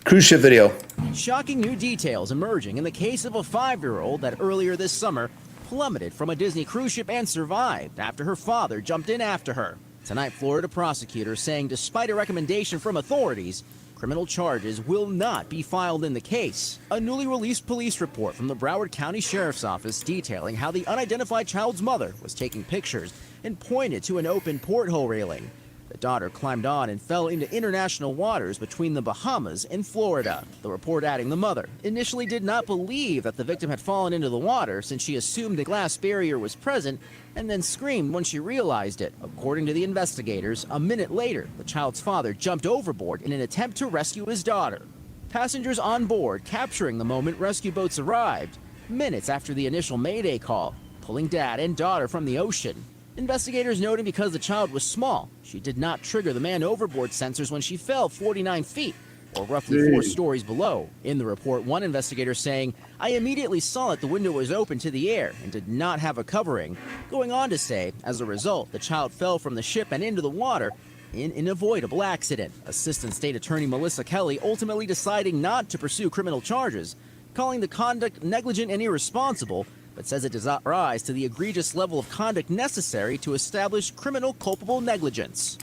Cruise ship video. Shocking new details emerging in the case of a 5-year-old that earlier this summer plummeted from a Disney cruise ship and survived after her father jumped in after her. Tonight, Florida prosecutors saying despite a recommendation from authorities, criminal charges will not be filed in the case. A newly released police report from the Broward County Sheriff's Office detailing how the unidentified child's mother was taking pictures and pointed to an open porthole railing. The daughter climbed on and fell into international waters between the Bahamas and Florida. The report adding the mother initially did not believe that the victim had fallen into the water since she assumed a glass barrier was present and then screamed when she realized it. According to the investigators, a minute later, the child's father jumped overboard in an attempt to rescue his daughter. Passengers on board capturing the moment rescue boats arrived, minutes after the initial Mayday call, pulling dad and daughter from the ocean. Investigators noting because the child was small, she did not trigger the man overboard sensors when she fell 49 feet, or roughly 4 stories below. In the report, one investigator saying, "I immediately saw that the window was open to the air and did not have a covering," going on to say, as a result, the child fell from the ship and into the water in an avoidable accident. Assistant State Attorney Melissa Kelly ultimately deciding not to pursue criminal charges, calling the conduct negligent and irresponsible, but says it does not rise to the egregious level of conduct necessary to establish criminal culpable negligence.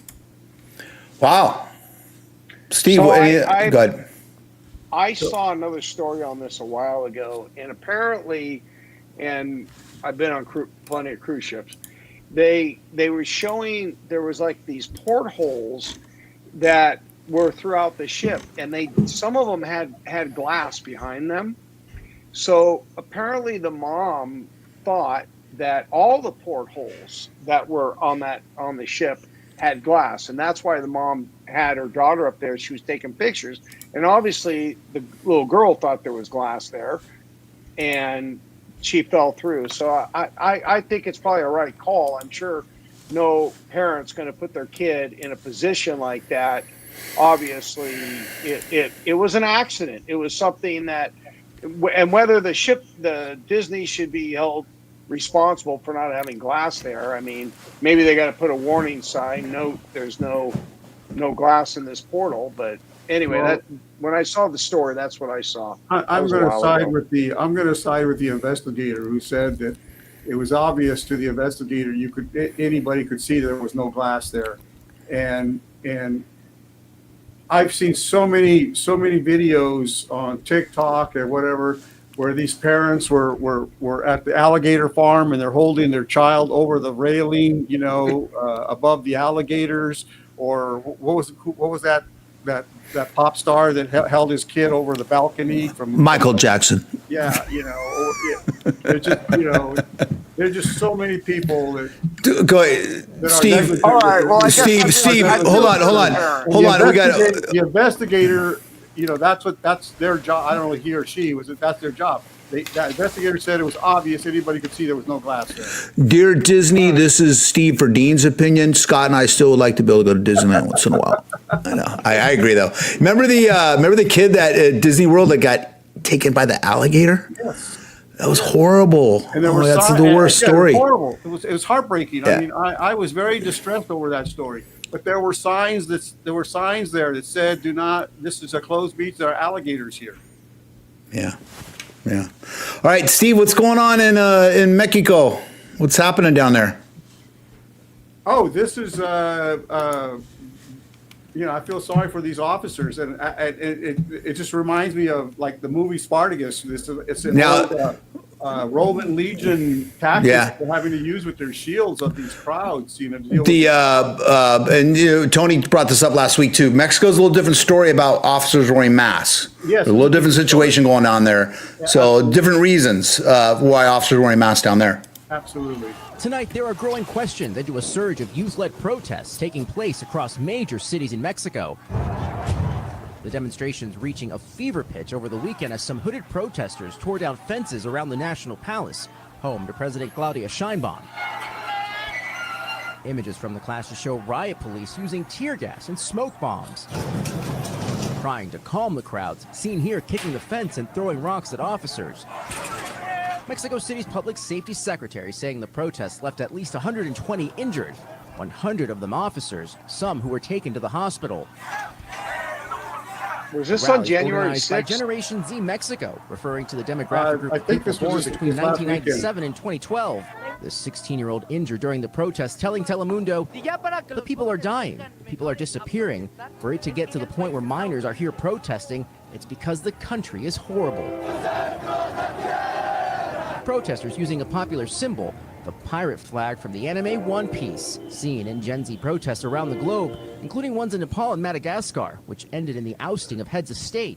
Wow. Steve, So go ahead. I saw another story on this a while ago, and apparently, and I've been on plenty of cruise ships, they were showing there was like these portholes that were throughout the ship, and some of them had glass behind them. So apparently the mom thought that all the portholes that were on the ship had glass, and that's why the mom had her daughter up there. She was taking pictures, and obviously the little girl thought there was glass there, and she fell through. So I think it's probably a right call. I'm sure no parent's going to put their kid in a position like that. Obviously, it was an accident. It was something that. And whether the Disney should be held responsible for not having glass there, I mean, maybe they got to put a warning sign, note there's no glass in this portal. But anyway, when I saw the story, that's what I saw. I'm going to side with the investigator who said that it was obvious to the investigator anybody could see there was no glass there, and I've seen so many videos on TikTok or whatever where these parents were at the alligator farm and they're holding their child over the railing, above the alligators, or what was that pop star that held his kid over the balcony from Michael Jackson. Yeah, there's just so many people that. Go ahead, Steve. All right, well, Steve, hold on. We got the investigator. That's their job. I don't know he or she that's their job. That investigator said it was obvious anybody could see there was no glass there. Dear Disney, this is Steve for Dean's opinion. Scott and I still would like to be able to go to Disneyland once in a while. I know. I agree though. Remember the kid at Disney World that got taken by the alligator? Yes. That was horrible. And That's the worst story. It was horrible. It was heartbreaking. Yeah. I mean, I was very distressed over that story. But there were signs there that said, "Do not. This is a closed beach. There are alligators here." Yeah. All right, Steve, what's going on in Mexico? What's happening down there? Oh, this is I feel sorry for these officers, and it just reminds me of like the movie Spartacus. Roman Legion tactics Yeah. they're having to use with their shields of these crowds. You know, to deal And Tony brought this up last week too. Mexico's a little different story about officers wearing masks. Yes, There's a little different situation going on there. So different reasons why officers are wearing masks down there. Absolutely. Tonight, there are growing questions into a surge of youth-led protests taking place across major cities in Mexico. The demonstrations reaching a fever pitch over the weekend as some hooded protesters tore down fences around the National Palace, home to President Claudia Sheinbaum. Images from the clashes show riot police using tear gas and smoke bombs. Trying to calm the crowds, seen here kicking the fence and throwing rocks at officers. Mexico City's public safety secretary saying the protests left at least 120 injured, 100 of them officers, some who were taken to the hospital. Was this on January organized by 6th? Generation Z Mexico, referring to the demographic group I of think people this was born this between last 1997 and 2012. The 16-year-old injured during the protest telling Telemundo, the people are dying, people are disappearing. For it to get to the point where minors are here protesting, it's because the country is horrible. Protesters using a popular symbol, the pirate flag from the anime One Piece, seen in Gen Z protests around the globe, including ones in Nepal and Madagascar, which ended in the ousting of heads of state.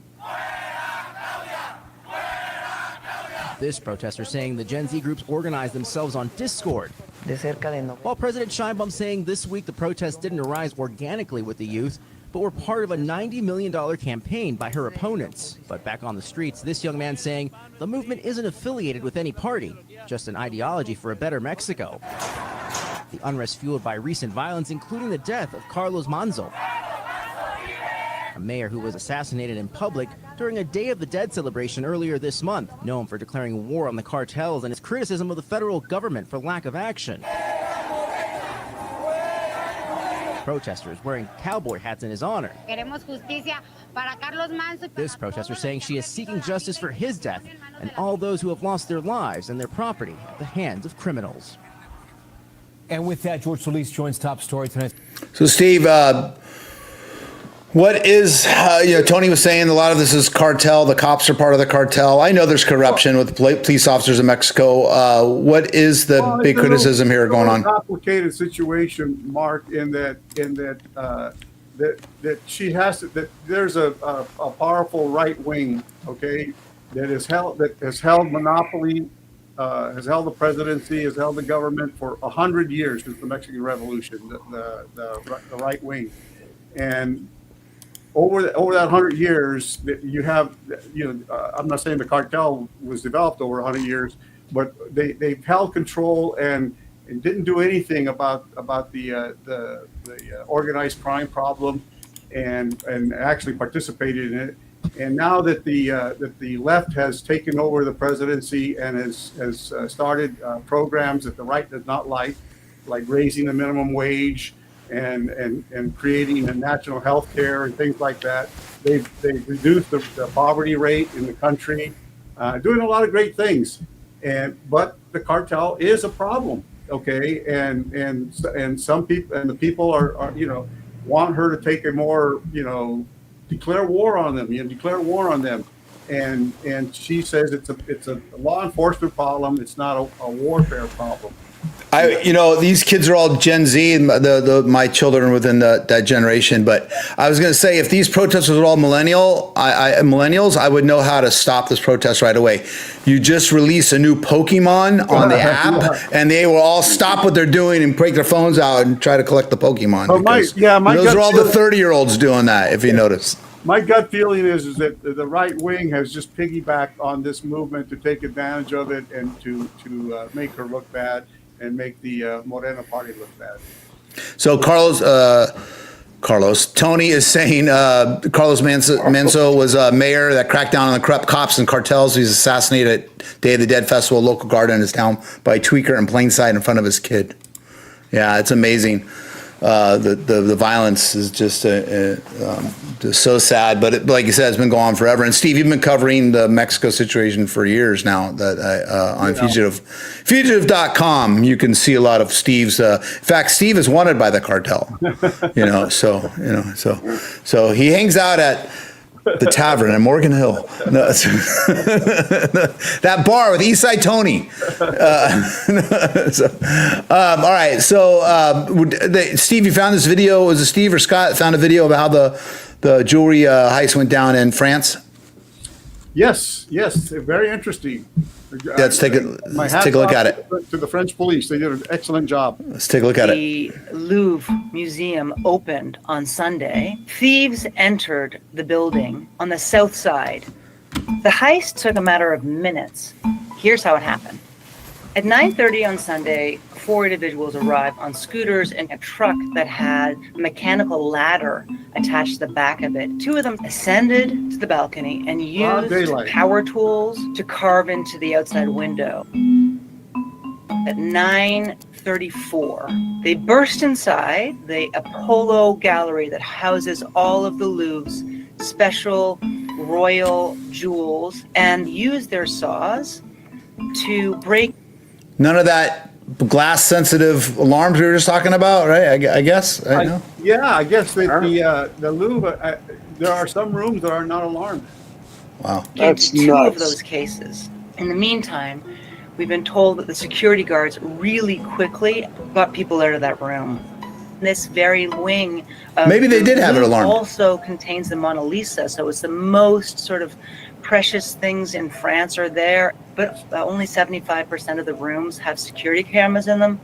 This protester saying the Gen Z groups organized themselves on Discord. While President Sheinbaum saying this week the protests didn't arise organically with the youth, but were part of a $90 million campaign by her opponents. But back on the streets, this young man saying the movement isn't affiliated with any party, just an ideology for a better Mexico. The unrest fueled by recent violence, including the death of Carlos Manzo, a mayor who was assassinated in public during a Day of the Dead celebration earlier this month, known for declaring war on the cartels and his criticism of the federal government for lack of action. Protesters wearing cowboy hats in his honor. This protester saying she is seeking justice for his death and all those who have lost their lives and their property at the hands of criminals. And with that, George Solis joins Top Story tonight. So, Steve, what is, Tony was saying a lot of this is cartel. The cops are part of the cartel. I know there's corruption with police officers in Mexico. What is the big criticism here going on? It's a complicated situation, Mark, in that she has to, that there's a powerful right wing, okay, that has held monopoly, has held the presidency, has held the government for 100 years since the Mexican Revolution, the right wing, and over that 100 years, you have, I'm not saying the cartel was developed over 100 years, but they've held control and didn't do anything about the organized crime problem, and actually participated in it. And now that the left has taken over the presidency and has started programs that the right does not like raising the minimum wage, and creating a national health care and things like that. They've reduced the poverty rate in the country, doing a lot of great things. But the cartel is a problem, okay? And some people, and the people are want her to take a more, declare war on them, declare war on them. And she says it's a law enforcement problem. It's not a warfare problem. These kids are all Gen Z, and my children are within that generation. But I was going to say, if these protesters are all millennials, I would know how to stop this protest right away. You just release a new Pokemon on the app, and they will all stop what they're doing and break their phones out and try to collect the Pokemon. Those are all the 30-year-olds doing that, if you notice. My gut feeling is that the right wing has just piggybacked on this movement to take advantage of it and to make her look bad and make the Morena party look bad. So Tony is saying Carlos Manzo was a mayor that cracked down on the corrupt cops and cartels. He's assassinated at Day of the Dead festival, a local garden in his town, by a tweaker in plain sight in front of his kid. Yeah, it's amazing. The violence is just so sad, but like you said, it's been going on forever. And Steve, you've been covering the Mexico situation for years now. On Fugitive.com, you can see a lot of Steve's. In fact, Steve is wanted by the cartel. So he hangs out at The Tavern in Morgan Hill. No, that bar with Eastside Tony. All right. So, Steve, you found this video. Was it Steve or Scott found a video about how the jewelry heist went down in France? Yes, very interesting. Let's take a look at it. To the French police, they did an excellent job. Let's take a look at it. The Louvre Museum opened on Sunday. Thieves entered the building on the south side. The heist took a matter of minutes. Here's how it happened. At 9:30 on Sunday, 4 individuals arrived on scooters in a truck that had a mechanical ladder attached to the back of it. 2 of them ascended to the balcony and used power tools to carve into the outside window. At 9:34, they burst inside the Apollo Gallery that houses all of the Louvre's special royal jewels and used their saws to break. None of that glass-sensitive alarms we were just talking about, right? I guess. Yeah, I guess the Louvre. There are some rooms that are not alarmed. Wow, that's two of those cases. In the meantime, we've been told that the security guards really quickly got people out of that room. This very wing of maybe they did have an alarm. Also contains the Mona Lisa, so it's the most sort of precious things in France are there, but only 75% of the rooms have security cameras in them.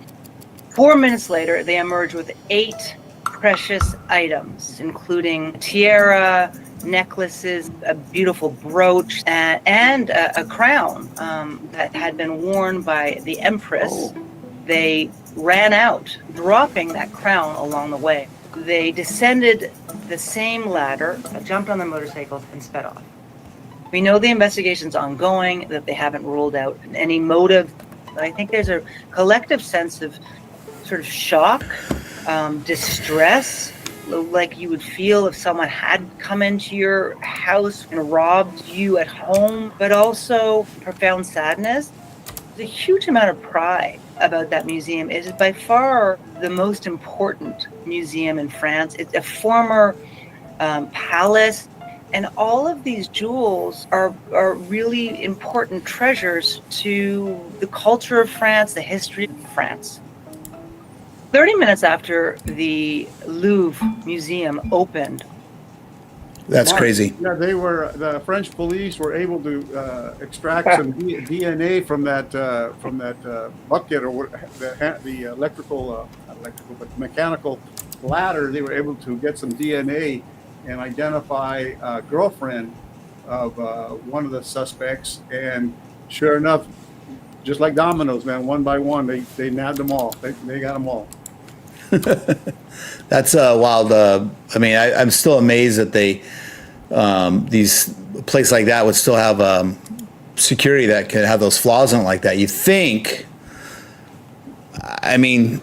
4 minutes later, they emerge with 8 precious items, including tiara, necklaces, a beautiful brooch, and a crown that had been worn by the Empress. They ran out, dropping that crown along the way. They descended the same ladder, jumped on their motorcycles, and sped off. We know the investigation's ongoing, that they haven't ruled out any motive. I think there's a collective sense of sort of shock, distress, like you would feel if someone had come into your house and robbed you at home, but also profound sadness. There's a huge amount of pride about that museum. It is by far the most important museum in France. It's a former palace. And all of these jewels are really important treasures to the culture of France, the history of France. 30 minutes after the Louvre Museum opened. That's crazy. Yeah, the French police were able to extract some DNA from that bucket or the mechanical ladder. They were able to get some DNA and identify a girlfriend of one of the suspects. And sure enough, just like dominoes, man, one by one, they nabbed them all. They got them all. That's wild. I mean, I'm still amazed that they, these place like that would still have security that could have those flaws in it like that. You think, I mean,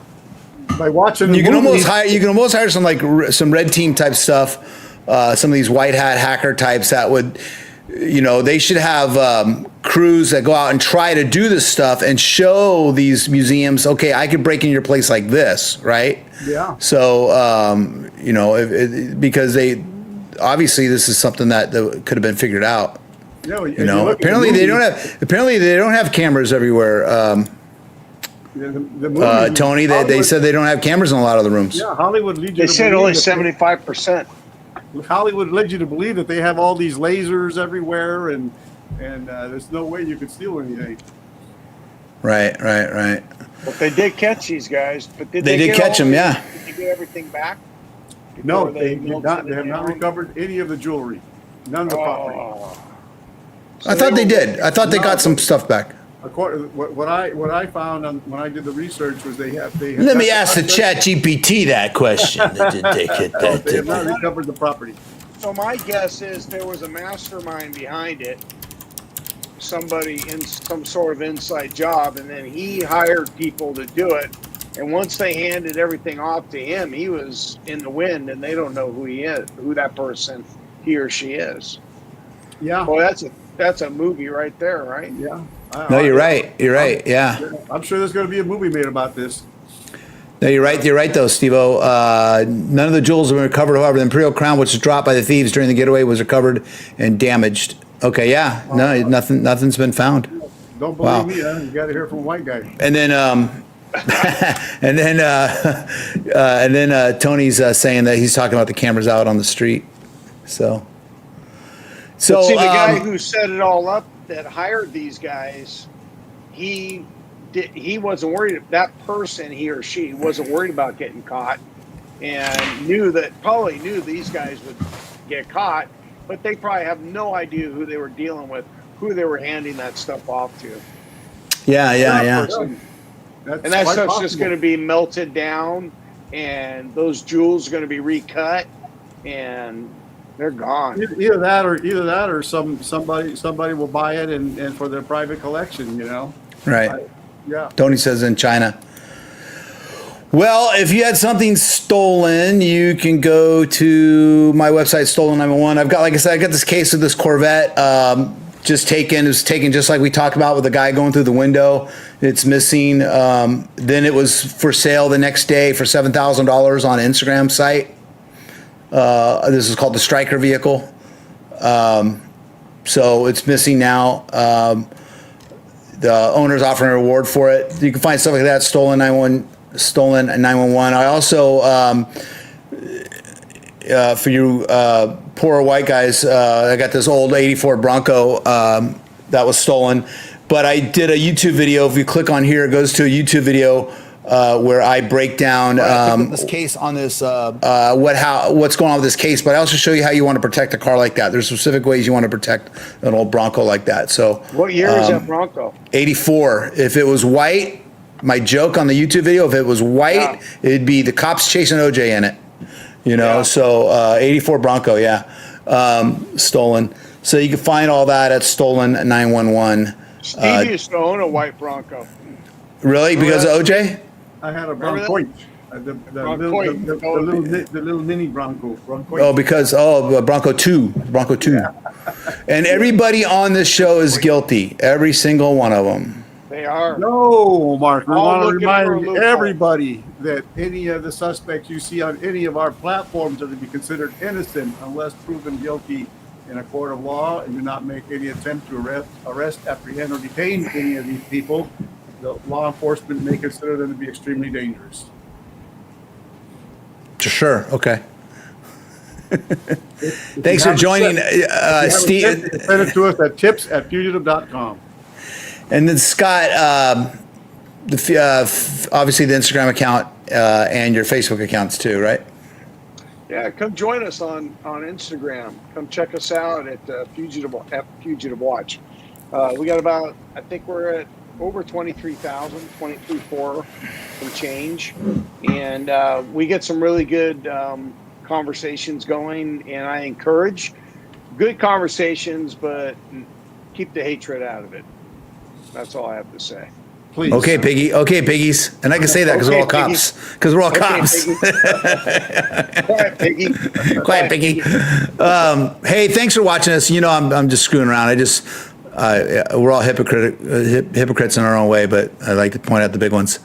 by watching, you can almost hire some red team type stuff. Some of these white hat hacker types that would, they should have crews that go out and try to do this stuff and show these museums, okay, I could break into your place like this, right? Yeah. So, because obviously this is something that could have been figured out. Apparently they don't have cameras everywhere. Tony, they said they don't have cameras in a lot of the rooms. Yeah, Hollywood leads you They to said believe only that 75%. Hollywood led you to believe that they have all these lasers everywhere, and there's no way you could steal anything. Right. But they did catch these guys. But they did catch them, yeah. Did they get everything back? No, they did not. They have not recovered any of the jewelry, none of the property. I thought they did. I thought they got some stuff back. What I found when I did the research was they have. Let me ask the ChatGPT that question. They have not recovered the property. So my guess is there was a mastermind behind it, somebody in some sort of inside job, and then he hired people to do it. And once they handed everything off to him, he was in the wind, and they don't know who he is, who that person, he or she is. Yeah. Well, that's a movie right there, right? Yeah. No, you're right. You're right. Yeah. I'm sure there's going to be a movie made about this. No, you're right. You're right, though, Steve-O. None of the jewels have been recovered. However, the imperial crown, which was dropped by the thieves during the getaway, was recovered and damaged. Okay, yeah. No, nothing's been found. Don't believe me, huh? You got to hear from a white guy. And then, and then Tony's saying that he's talking about the cameras out on the street. So But see, the guy who set it all up, that hired these guys, he wasn't worried. That person, he or she, wasn't worried about getting caught, and probably knew these guys would get caught, but they probably have no idea who they were dealing with, who they were handing that stuff off to. Yeah. And that stuff's just going to be melted down, and those jewels are going to be recut, and they're gone. Either that, or somebody will buy it and for their private collection. Right. Yeah. Tony says in China. Well, if you had something stolen, you can go to my website, Stolen 911. I've got, like I said, I got this case of this Corvette. It was taken just like we talked about with the guy going through the window. It's missing. Then it was for sale the next day for $7,000 on an Instagram site. This is called the Striker vehicle. So it's missing now. The owner's offering a reward for it. You can find stuff like that, Stolen 911. I also, for you poor white guys, I got this old 84 Bronco that was stolen. But I did a YouTube video. If you click on here, it goes to a YouTube video where I break down this case on this what's going on with this case. But I also show you how you want to protect a car like that. There's specific ways you want to protect an old Bronco like that. So what year is that Bronco? 84. If it was white, my joke on the YouTube video, if it was white, it'd be the cops chasing OJ in it. So 84 Bronco, stolen. So you can find all that at Stolen 911. Steve used to own a white Bronco. Really? Because of OJ? I had a Bronco. The little mini Bronco. Bronco 2. Bronco 2. Yeah. And everybody on this show is guilty. Every single one of them. They are. No, Mark. We want to remind everybody that any of the suspects you see on any of our platforms are to be considered innocent unless proven guilty in a court of law, and do not make any attempt to arrest, apprehend, or detain any of these people. The law enforcement may consider them to be extremely dangerous. Sure. Okay. Thanks for joining, Steve. Send it to us at tips@fugitive.com. And then Scott, obviously the Instagram account and your Facebook accounts too, right? Yeah, come join us on Instagram. Come check us out at Fugitive Watch. We got about, I think we're at over 23,000, 23,400 and change. And we get some really good conversations going, and I encourage good conversations, but keep the hatred out of it. That's all I have to say. Please. Okay, Piggy. Okay, Piggies. And I can say that because we're all cops. Because we're all cops. Quiet, Piggy. Quiet, Piggy. Hey, thanks for watching us. I'm just screwing around. We're all hypocrites in our own way, but I like to point out the big ones.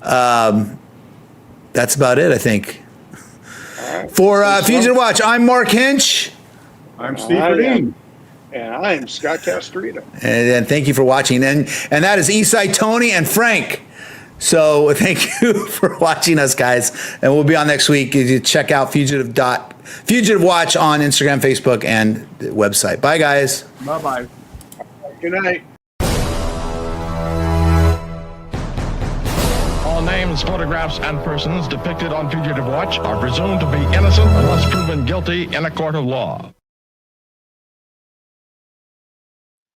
That's about it, I think. Right. For Fugitive Watch, I'm Mark Hinch. I'm Steve Verdeen. And I'm Scott Castrito. And thank you for watching. And that is Eastside Tony and Frank. So thank you for watching us, guys. And we'll be on next week. You check out Fugitive Watch on Instagram, Facebook, and the website. Bye, guys. Bye-bye. Good night. All names, photographs, and persons depicted on Fugitive Watch are presumed to be innocent unless proven guilty in a court of law.